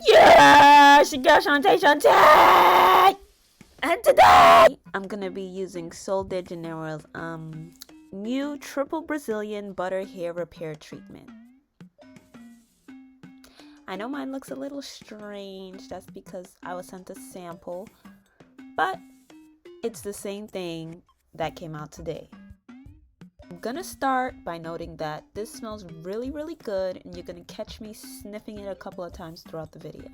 Yeah, she got Shantae. And today, I'm gonna be using Sol de Janeiro's new triple Brazilian butter hair repair treatment. I know mine looks a little strange, that's because I was sent a sample, but it's the same thing that came out today. I'm gonna start by noting that this smells really good, and you're gonna catch me sniffing it a couple of times throughout the video.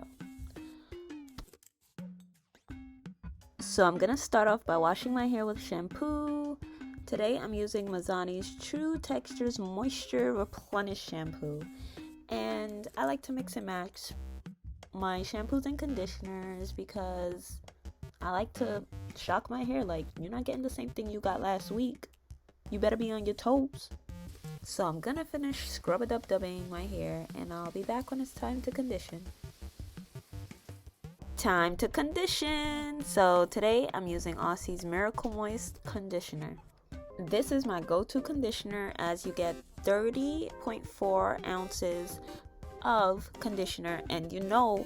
So I'm gonna start off by washing my hair with shampoo. Today I'm using Mazzani's True Textures Moisture Replenish shampoo, and I like to mix and match my shampoos and conditioners because I like to shock my hair. Like, you're not getting the same thing you got last week. You better be on your toes. So I'm gonna finish scrub-a-dub-dubbing my hair, and I'll be back when it's time to condition. Time to condition. So today I'm using Aussie's Miracle Moist conditioner. This is my go-to conditioner, as you get 30.4 ounces of conditioner, and you know,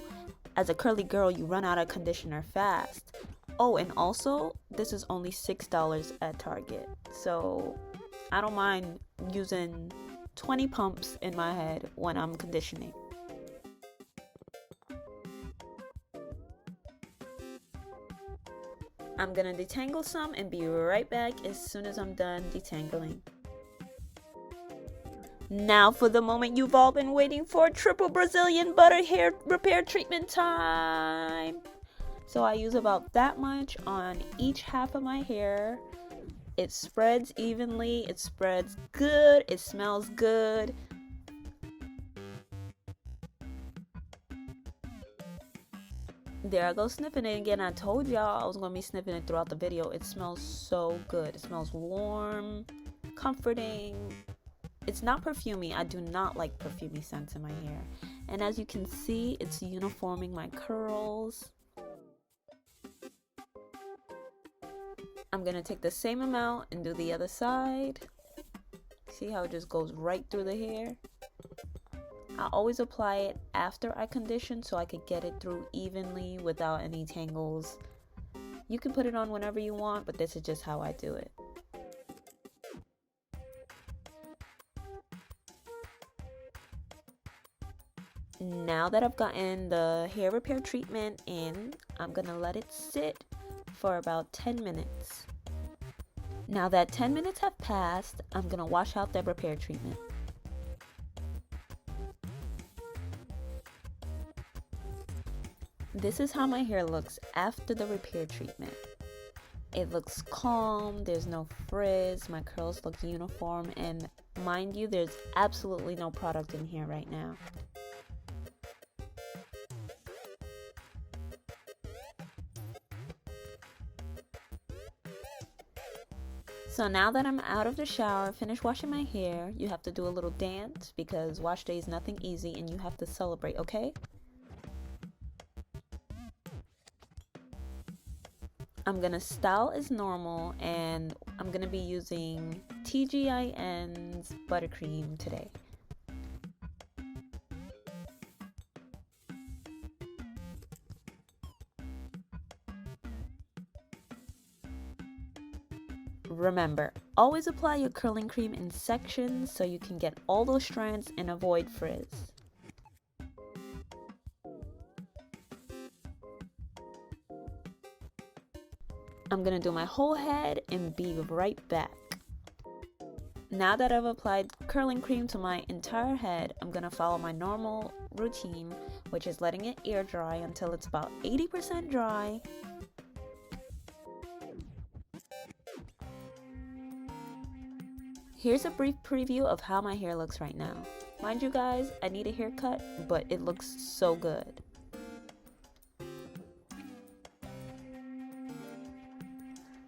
as a curly girl, you run out of conditioner fast. Oh, and also this is only $6 at Target, so I don't mind using 20 pumps in my head when I'm conditioning. I'm gonna detangle some and be right back as soon as I'm done detangling. Now for the moment you've all been waiting for, triple Brazilian butter hair repair treatment time. So I use about that much on each half of my hair. It spreads evenly, it spreads good, it smells good. There I go sniffing it again. I told y'all I was going to be sniffing it throughout the video. It smells so good. It smells warm, comforting. It's not perfumey. I do not like perfumey scents in my hair. And as you can see, it's uniforming my curls. I'm going to take the same amount and do the other side. See how it just goes right through the hair? I always apply it after I condition so I could get it through evenly without any tangles. You can put it on whenever you want, but this is just how I do it. Now that I've gotten the hair repair treatment in, I'm gonna let it sit for about 10 minutes. Now that 10 minutes have passed, I'm gonna wash out the repair treatment. This is how my hair looks after the repair treatment. It looks calm, there's no frizz, my curls look uniform, and mind you, there's absolutely no product in here right now. So now that I'm out of the shower, finished washing my hair, you have to do a little dance because wash day is nothing easy and you have to celebrate, okay? I'm gonna style as normal, and I'm gonna be using TGIN's buttercream today. Remember, always apply your curling cream in sections so you can get all those strands and avoid frizz. I'm gonna do my whole head and be right back. Now that I've applied curling cream to my entire head, I'm gonna follow my normal routine, which is letting it air dry until it's about 80% dry. Here's a brief preview of how my hair looks right now. Mind you guys, I need a haircut, but it looks so good.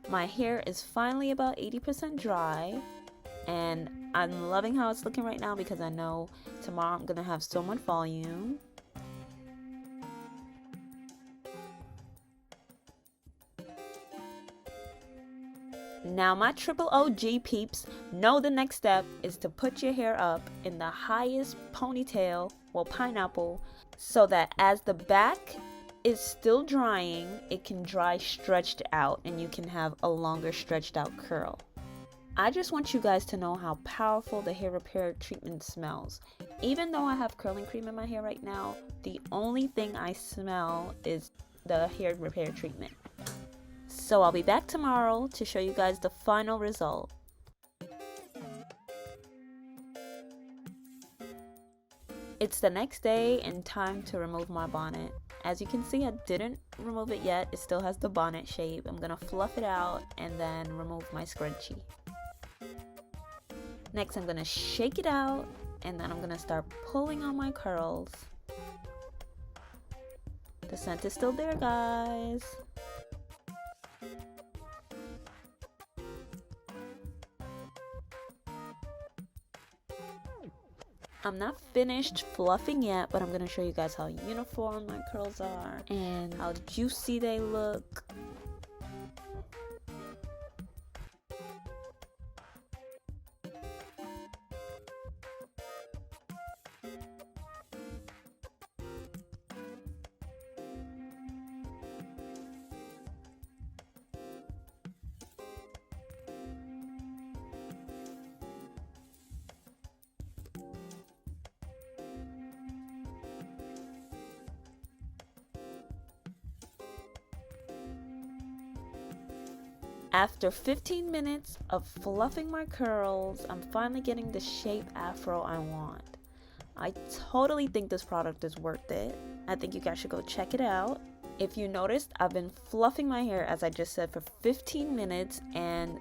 My hair is finally about 80% dry, and I'm loving how it's looking right now because I know tomorrow I'm gonna have so much volume. Now my triple OG peeps know the next step is to put your hair up in the highest ponytail well, pineapple, so that as the back is still drying, it can dry stretched out and you can have a longer stretched out curl. I just want you guys to know how powerful the hair repair treatment smells. Even though I have curling cream in my hair right now, the only thing I smell is the hair repair treatment. So I'll be back tomorrow to show you guys the final result. It's the next day and time to remove my bonnet. As you can see, I didn't remove it yet. It still has the bonnet shape. I'm gonna fluff it out and then remove my scrunchie. Next, I'm gonna shake it out and then I'm gonna start pulling on my curls. The scent is still there, guys. I'm not finished fluffing yet, but I'm gonna show you guys how uniform my curls are and how juicy they look. After 15 minutes of fluffing my curls, I'm finally getting the shape afro I want. I totally think this product is worth it. I think you guys should go check it out. If you noticed, I've been fluffing my hair, as I just said, for 15 minutes and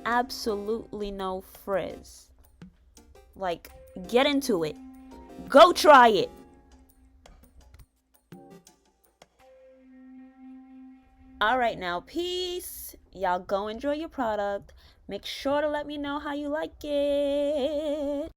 absolutely no frizz. Like, get into it. Go try it. Alright, now peace. Y'all go enjoy your product. Make sure to let me know how you like it.